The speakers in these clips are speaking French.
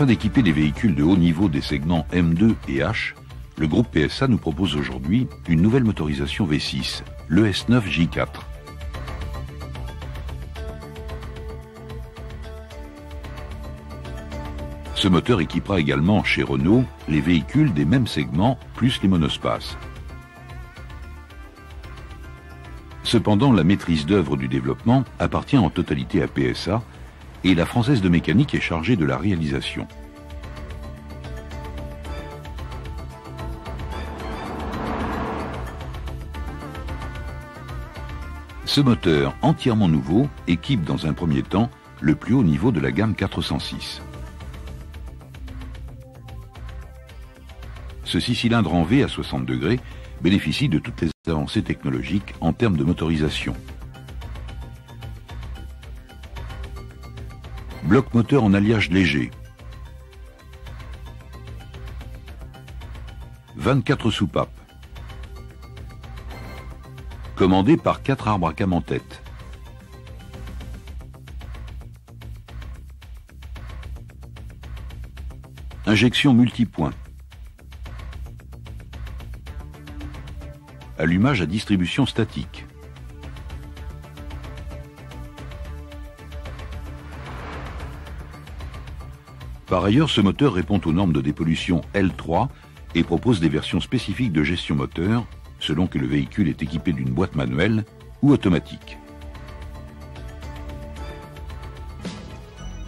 Afin d'équiper les véhicules de haut niveau des segments M2 et H, le groupe PSA nous propose aujourd'hui une nouvelle motorisation V6, l'ES9 J4. Ce moteur équipera également chez Renault les véhicules des mêmes segments plus les monospaces. Cependant, la maîtrise d'œuvre du développement appartient en totalité à PSA et la Française de mécanique est chargée de la réalisation. Ce moteur entièrement nouveau équipe dans un premier temps le plus haut niveau de la gamme 406. Ce 6 cylindres en V à 60 degrés bénéficie de toutes les avancées technologiques en termes de motorisation. Bloc moteur en alliage léger. 24 soupapes. Commandé par 4 arbres à cam en tête. Injection multipoint. Allumage à distribution statique. Par ailleurs, ce moteur répond aux normes de dépollution L3 et propose des versions spécifiques de gestion moteur, selon que le véhicule est équipé d'une boîte manuelle ou automatique.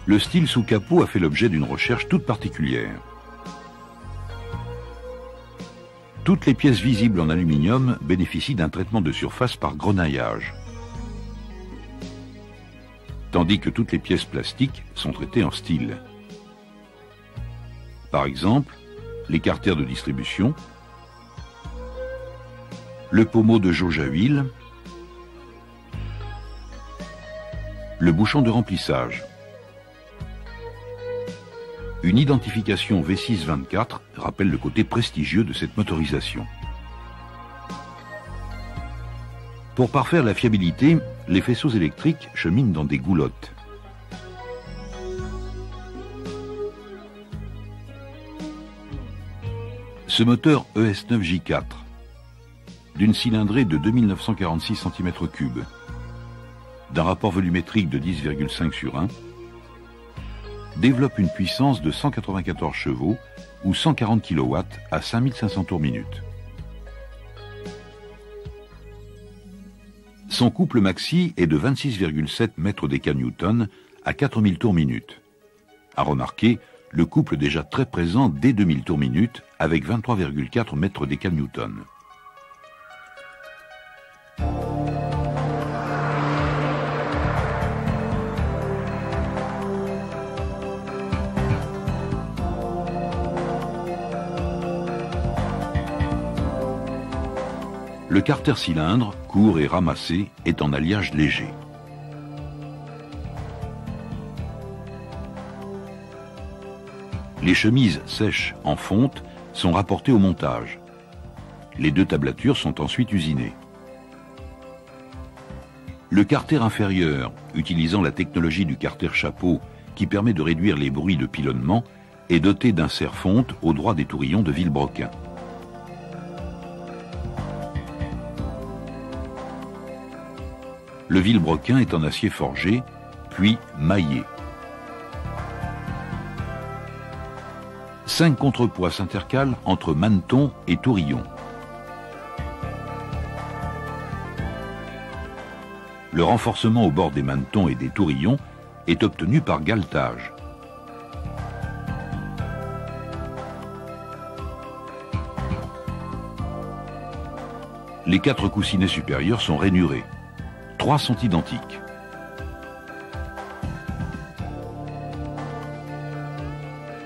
Le style sous capot a fait l'objet d'une recherche toute particulière. Toutes les pièces visibles en aluminium bénéficient d'un traitement de surface par grenaillage, tandis que toutes les pièces plastiques sont traitées en style. Par exemple, les carters de distribution, le pommeau de jauge à huile, le bouchon de remplissage. Une identification V624 rappelle le côté prestigieux de cette motorisation. Pour parfaire la fiabilité, les faisceaux électriques cheminent dans des goulottes. Ce moteur ES9 J4, d'une cylindrée de 2946 cm3, d'un rapport volumétrique de 10,5/1, développe une puissance de 194 chevaux ou 140 kW à 5500 tours minute. Son couple maxi est de 26,7 mètres déca-newton à 4000 tours minute. À remarquer, le couple déjà très présent dès 2000 tours minute avec 23,4 mètres déca-newton. Le carter cylindre, court et ramassé, est en alliage léger. Les chemises sèches en fonte sont rapportées au montage. Les deux tablatures sont ensuite usinées. Le carter inférieur, utilisant la technologie du carter chapeau qui permet de réduire les bruits de pilonnement, est doté d'un serre-fonte au droit des tourillons de Villebroquin. Le Villebroquin est en acier forgé, puis maillé. 5 contrepoids s'intercalent entre maneton et tourillon. Le renforcement au bord des manetons et des tourillons est obtenu par galetage. Les 4 coussinets supérieurs sont rainurés. 3 sont identiques.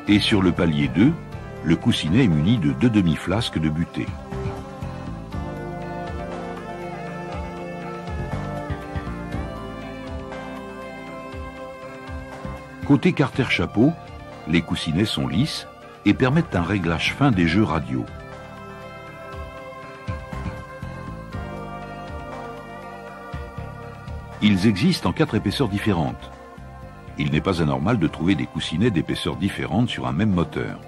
Et sur le palier 2, le coussinet est muni de 2 demi-flasques de butée. Côté carter chapeau, les coussinets sont lisses et permettent un réglage fin des jeux radio. Ils existent en 4 épaisseurs différentes. Il n'est pas anormal de trouver des coussinets d'épaisseur différente sur un même moteur.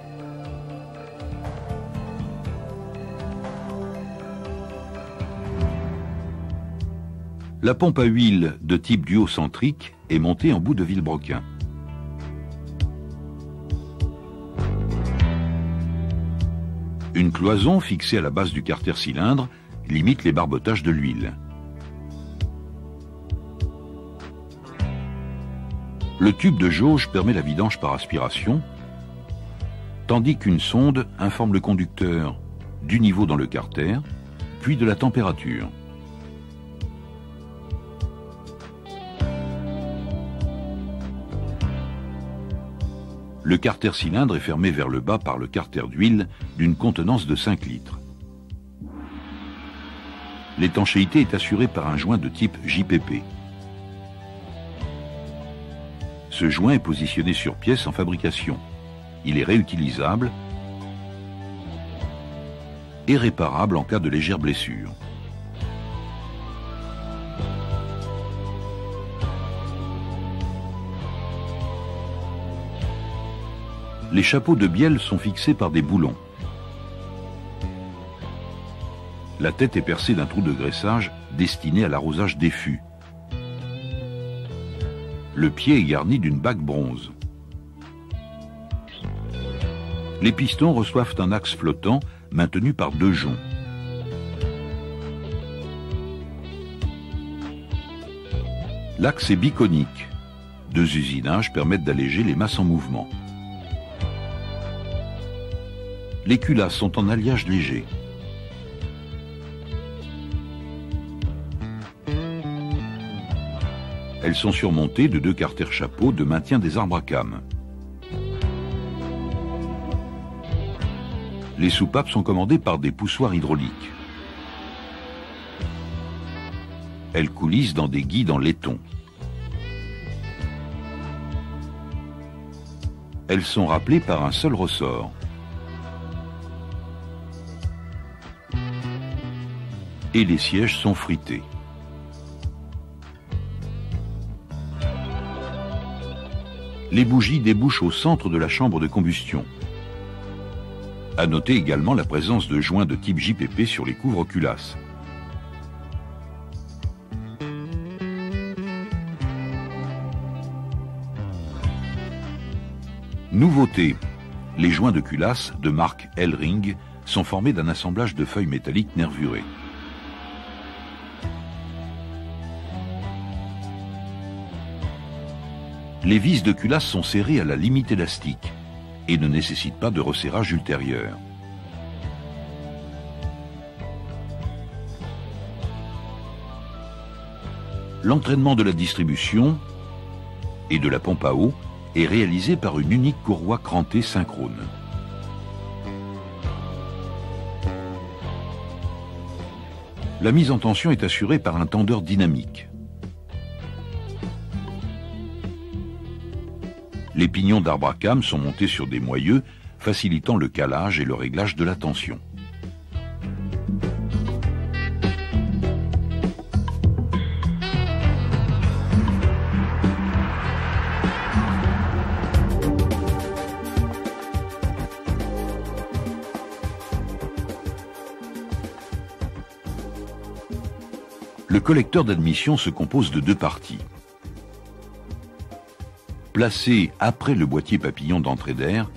La pompe à huile de type duocentrique est montée en bout de vilebrequin. Une cloison fixée à la base du carter cylindre limite les barbotages de l'huile. Le tube de jauge permet la vidange par aspiration, tandis qu'une sonde informe le conducteur du niveau dans le carter, puis de la température. Le carter cylindre est fermé vers le bas par le carter d'huile d'une contenance de 5 litres. L'étanchéité est assurée par un joint de type JPP. Ce joint est positionné sur pièce en fabrication. Il est réutilisable et réparable en cas de légère blessure. Les chapeaux de bielle sont fixés par des boulons. La tête est percée d'un trou de graissage destiné à l'arrosage des fûts. Le pied est garni d'une bague bronze. Les pistons reçoivent un axe flottant maintenu par 2 joncs. L'axe est biconique. 2 usinages permettent d'alléger les masses en mouvement. Les culasses sont en alliage léger. Elles sont surmontées de 2 carters chapeaux de maintien des arbres à cames. Les soupapes sont commandées par des poussoirs hydrauliques. Elles coulissent dans des guides en laiton. Elles sont rappelées par un seul ressort. Et les sièges sont frités. Les bougies débouchent au centre de la chambre de combustion. À noter également la présence de joints de type JPP sur les couvre-culasses. Nouveauté, les joints de culasse de marque L-Ring sont formés d'un assemblage de feuilles métalliques nervurées. Les vis de culasse sont serrées à la limite élastique et ne nécessitent pas de resserrage ultérieur. L'entraînement de la distribution et de la pompe à eau est réalisé par une unique courroie crantée synchrone. La mise en tension est assurée par un tendeur dynamique. Les pignons d'arbre à cames sont montés sur des moyeux, facilitant le calage et le réglage de la tension. Le collecteur d'admission se compose de 2 parties. Placé après le boîtier papillon d'entrée d'air,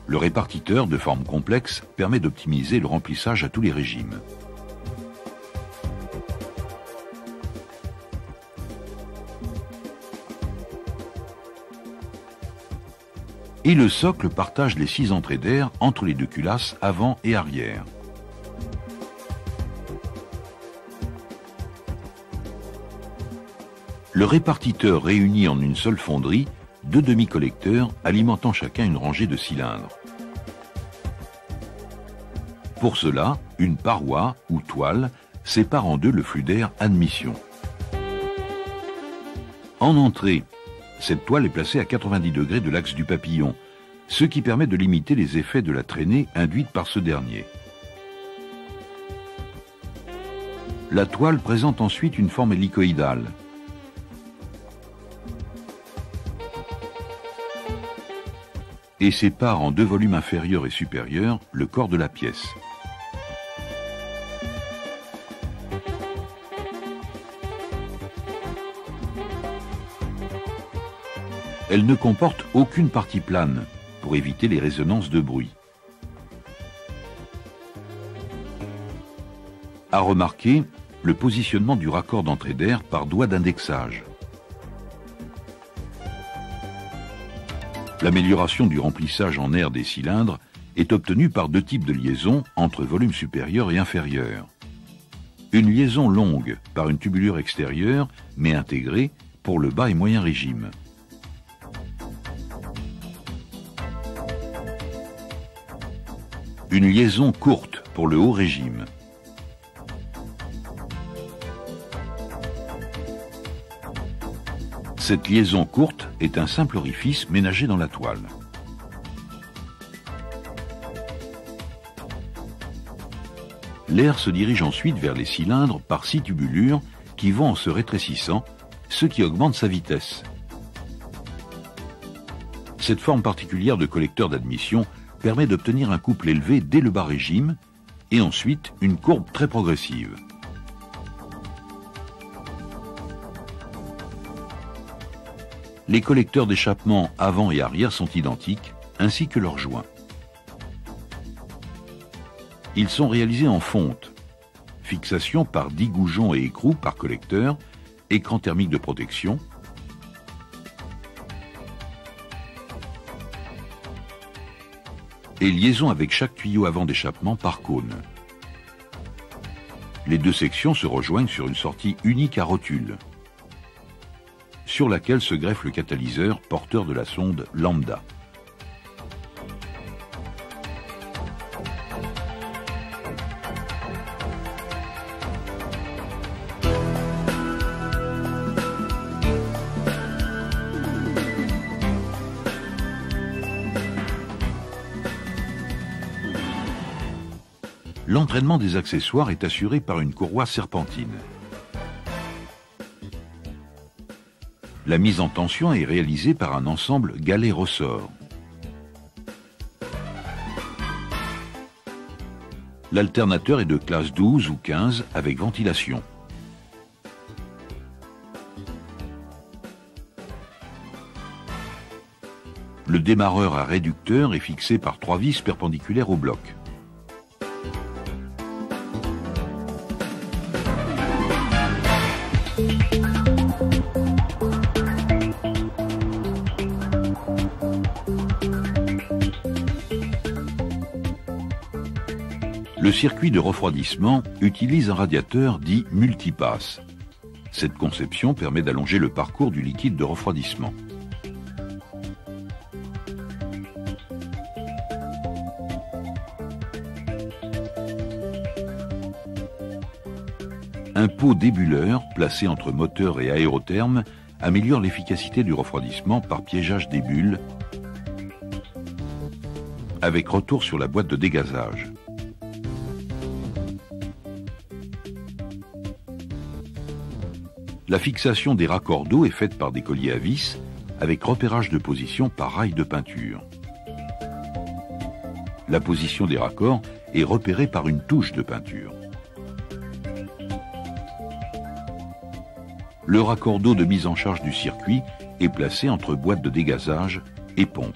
le répartiteur de forme complexe permet d'optimiser le remplissage à tous les régimes. Et le socle partage les 6 entrées d'air entre les 2 culasses avant et arrière. Le répartiteur réunit en une seule fonderie 2 demi-collecteurs alimentant chacun une rangée de cylindres. Pour cela, une paroi ou toile sépare en 2 le flux d'air admission. En entrée, cette toile est placée à 90 degrés de l'axe du papillon, ce qui permet de limiter les effets de la traînée induite par ce dernier. La toile présente ensuite une forme hélicoïdale. et sépare en deux volumes inférieurs et supérieurs le corps de la pièce. Elle ne comporte aucune partie plane pour éviter les résonances de bruit. À remarquer le positionnement du raccord d'entrée d'air par doigt d'indexage. L'amélioration du remplissage en air des cylindres est obtenue par deux types de liaisons entre volumes supérieurs et inférieurs. Une liaison longue par une tubulure extérieure, mais intégrée pour le bas et moyen régime. Une liaison courte pour le haut régime. Cette liaison courte est un simple orifice ménagé dans la toile. L'air se dirige ensuite vers les cylindres par 6 tubulures qui vont en se rétrécissant, ce qui augmente sa vitesse. Cette forme particulière de collecteur d'admission permet d'obtenir un couple élevé dès le bas régime et ensuite une courbe très progressive. Les collecteurs d'échappement avant et arrière sont identiques, ainsi que leurs joints. Ils sont réalisés en fonte, fixation par 10 goujons et écrous par collecteur, écran thermique de protection, et liaison avec chaque tuyau avant d'échappement par cône. Les deux sections se rejoignent sur une sortie unique à rotule, sur laquelle se greffe le catalyseur porteur de la sonde lambda. L'entraînement des accessoires est assuré par une courroie serpentine. La mise en tension est réalisée par un ensemble galet-ressort. L'alternateur est de classe 12 ou 15 avec ventilation. Le démarreur à réducteur est fixé par 3 vis perpendiculaires au bloc. Le circuit de refroidissement utilise un radiateur dit multipasse. Cette conception permet d'allonger le parcours du liquide de refroidissement. Un pot débuleur placé entre moteur et aérotherme améliore l'efficacité du refroidissement par piégeage des bulles avec retour sur la boîte de dégazage. La fixation des raccords d'eau est faite par des colliers à vis avec repérage de position par rail de peinture. La position des raccords est repérée par une touche de peinture. Le raccord d'eau de mise en charge du circuit est placé entre boîte de dégazage et pompe.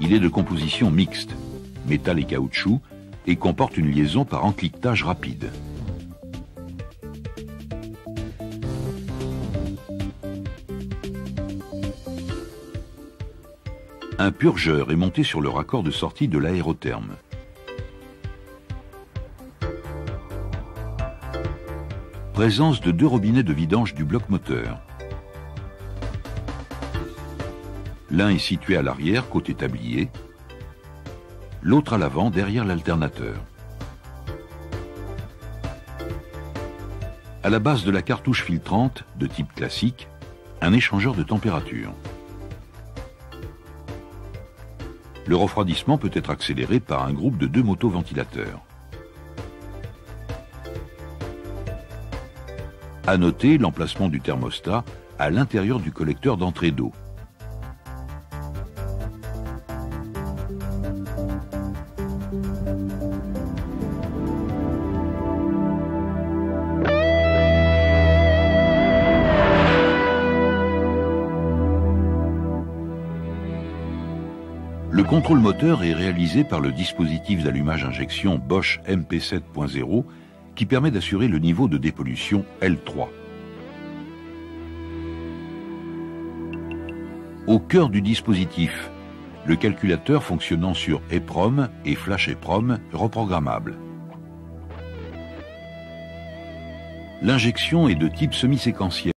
Il est de composition mixte, métal et caoutchouc, et comporte une liaison par encliquetage rapide. Un purgeur est monté sur le raccord de sortie de l'aérotherme. Présence de 2 robinets de vidange du bloc moteur. L'un est situé à l'arrière, côté tablier, l'autre à l'avant, derrière l'alternateur. À la base de la cartouche filtrante, de type classique, un échangeur de température. Le refroidissement peut être accéléré par un groupe de 2 motoventilateurs. À noter l'emplacement du thermostat à l'intérieur du collecteur d'entrée d'eau. Le contrôle moteur est réalisé par le dispositif d'allumage injection Bosch MP7.0 qui permet d'assurer le niveau de dépollution L3. Au cœur du dispositif, le calculateur fonctionnant sur EEPROM et Flash EEPROM reprogrammables. L'injection est de type semi-séquentiel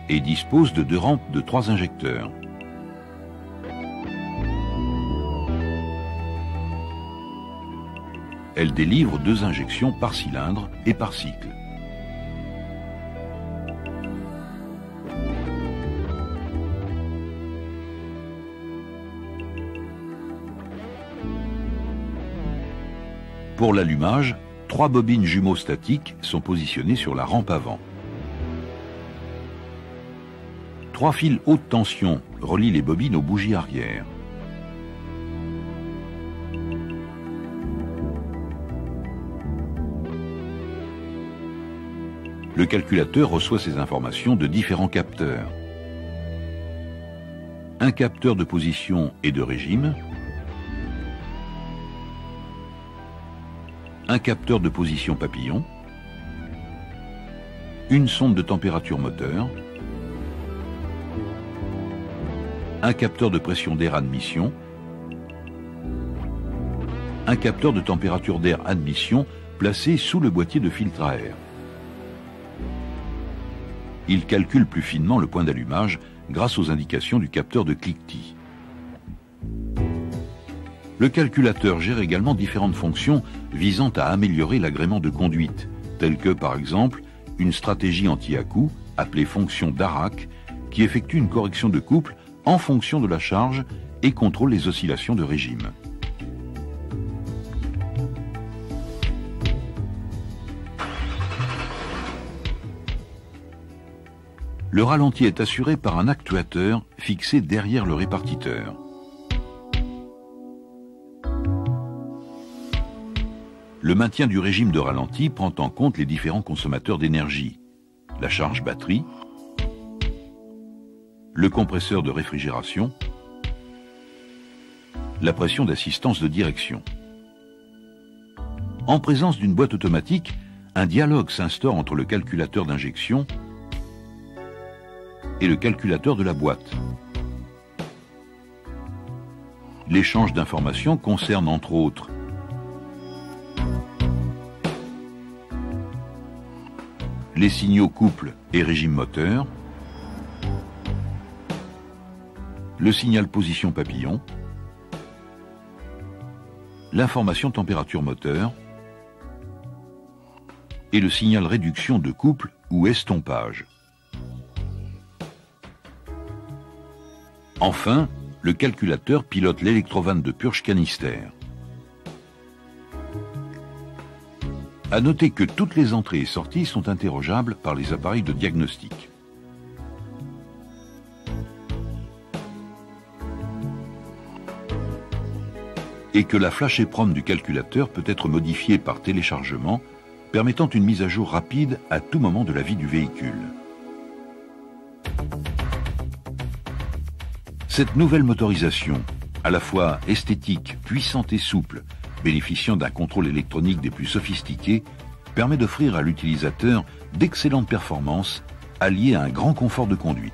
et dispose de 2 rampes de 3 injecteurs. Elle délivre 2 injections par cylindre et par cycle. Pour l'allumage, 3 bobines jumeaux statiques sont positionnées sur la rampe avant. 3 fils haute tension relient les bobines aux bougies arrière. Le calculateur reçoit ces informations de différents capteurs. Un capteur de position et de régime, un capteur de position papillon, une sonde de température moteur, un capteur de pression d'air admission, un capteur de température d'air admission placé sous le boîtier de filtre à air. Il calcule plus finement le point d'allumage grâce aux indications du capteur de cliquetis. Le calculateur gère également différentes fonctions visant à améliorer l'agrément de conduite, telles que par exemple une stratégie anti-à-coups appelée fonction d'Arac qui effectue une correction de couple en fonction de la charge et contrôle les oscillations de régime. Le ralenti est assuré par un actuateur fixé derrière le répartiteur. Le maintien du régime de ralenti prend en compte les différents consommateurs d'énergie, la charge batterie, le compresseur de réfrigération, la pression d'assistance de direction. En présence d'une boîte automatique, un dialogue s'instaure entre le calculateur d'injection et le calculateur de la boîte. L'échange d'informations concerne entre autres les signaux couple et régime moteur, le signal position papillon, l'information température moteur et le signal réduction de couple ou estompage. Enfin, le calculateur pilote l'électrovanne de purge canister. À noter que toutes les entrées et sorties sont interrogeables par les appareils de diagnostic. Et que la flash EEPROM du calculateur peut être modifiée par téléchargement, permettant une mise à jour rapide à tout moment de la vie du véhicule. Cette nouvelle motorisation, à la fois esthétique, puissante et souple, bénéficiant d'un contrôle électronique des plus sophistiqués, permet d'offrir à l'utilisateur d'excellentes performances alliées à un grand confort de conduite.